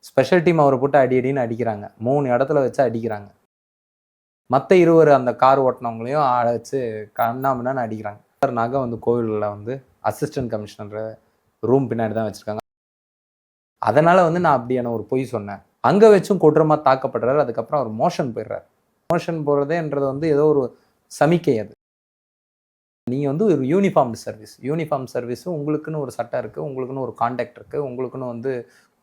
Special team அவரை போட்டு அடின்னு அடிக்கிறாங்க. 3 இடத்துல வச்சு அடிக்கிறாங்க. மற்ற 20 அந்த கார் ஓட்டினவங்களையும் வச்சு கண்ணாமண்ணான்னு அடிக்கிறாங்க. நகை வந்து கோவிலில் வந்து அசிஸ்டன்ட் கமிஷனர் ரூம் பின்னாடி தான் வச்சுருக்காங்க. அதனால் வந்து நான் அப்படியான ஒரு பொய் சொன்னேன். அங்கே வச்சும் கொடூரமாக தாக்கப்படுறாரு. அதுக்கப்புறம் அவர் மோஷன் போயிடுறாரு. மோஷன் போகிறதேன்றது வந்து ஏதோ ஒரு சமிக்கை. அது நீங்கள் வந்து ஒரு யூனிஃபார்ம் சர்வீஸு உங்களுக்குன்னு ஒரு சட்டம் இருக்குது, உங்களுக்குன்னு ஒரு கான்டாக்ட் இருக்குது, உங்களுக்குன்னு வந்து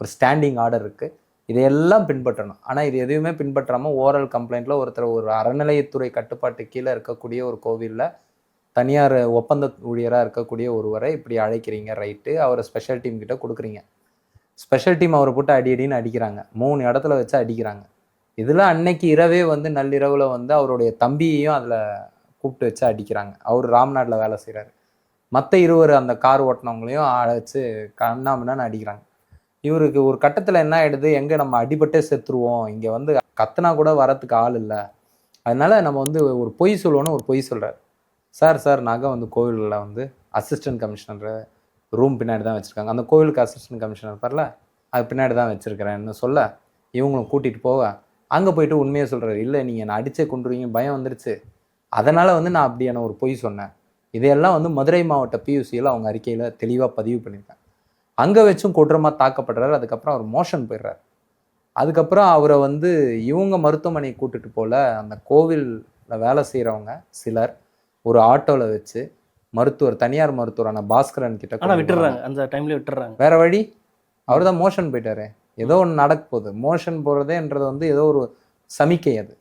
ஒரு ஸ்டாண்டிங் ஆர்டர் இருக்குது. இதையெல்லாம் பின்பற்றணும். ஆனால் இது எதுவுமே பின்பற்றாமல் ஓரல் கம்ப்ளைண்ட்டில் ஒருத்தர் ஒரு அறநிலையத்துறை கட்டுப்பாட்டு கீழே இருக்கக்கூடிய ஒரு கோவிலில் தனியார் ஒப்பந்த ஊழியராக இருக்கக்கூடிய ஒருவரை இப்படி அழைக்கிறீங்க, ரைட்டு. அவரை ஸ்பெஷல் டீம் கிட்ட கொடுக்குறீங்க. ஸ்பெஷல் டீம் அவரை போட்டு அடின்னு அடிக்கிறாங்க. 3 இடத்துல வச்சு அடிக்கிறாங்க. இதில் அன்னைக்கு இரவே வந்து நள்ளிரவில் வந்து அவருடைய தம்பியையும் அதில் கூப்பிட்டு வச்சு அடிக்கிறாங்க. அவர் ராம்நாட்டில் வேலை செய்கிறாரு. மற்ற 20 அந்த கார் ஓட்டினவங்களையும் வச்சு கண்ணாமண்ணான்னு அடிக்கிறாங்க. இவருக்கு ஒரு கட்டத்தில் என்ன ஆகிடுது, எங்கே நம்ம அடிபட்டே செத்துருவோம், இங்கே வந்து கத்துனா கூட வரத்துக்கு ஆள் இல்லை, அதனால நம்ம வந்து ஒரு பொய் சொல்லுவோன்னு ஒரு பொய் சொல்கிறார். சார் நகை வந்து கோவிலில் வந்து அசிஸ்டன்ட் கமிஷனர் ரூம் பின்னாடி தான் வச்சுருக்காங்க. அந்த கோவிலுக்கு அசிஸ்டன்ட் கமிஷனர் இருப்பார்ல, அது பின்னாடி தான் வச்சுருக்கிறேன்னு சொல்ல இவங்களும் கூட்டிகிட்டு போக அங்கே போயிட்டு உண்மையை சொல்கிறாரு. இல்லை, நீங்கள் என்னை அடிச்சே கொண்டுருவீங்க, பயம் வந்துருச்சு, அதனால் வந்து நான் அப்படியான ஒரு பொய் சொன்னேன். இதையெல்லாம் வந்து மதுரை மாவட்ட பியூசியில் அவங்க அறிக்கையில் தெளிவாக பதிவு பண்ணியிருக்காங்க. அங்கே வச்சும் கொடூரமாக தாக்கப்படுறாரு. அதுக்கப்புறம் அவர் மோஷன் போயிடுறாரு. அதுக்கப்புறம் அவரை வந்து இவங்க மருத்துவமனைக்கு கூட்டிட்டு போல அந்த கோவிலில் வேலை செய்கிறவங்க சிலர் ஒரு ஆட்டோவில் வச்சு தனியார் மருத்துவரான பாஸ்கரன் கிட்ட விட்டுறாங்க. அந்த டைம்ல விட்டுறாங்க. வேற வழி, அவர் தான் மோஷன் போயிட்டாரு. ஏதோ ஒன்று நடக்க போகுது. மோஷன் போகிறதேன்றது வந்து ஏதோ ஒரு சமிக்கை. அது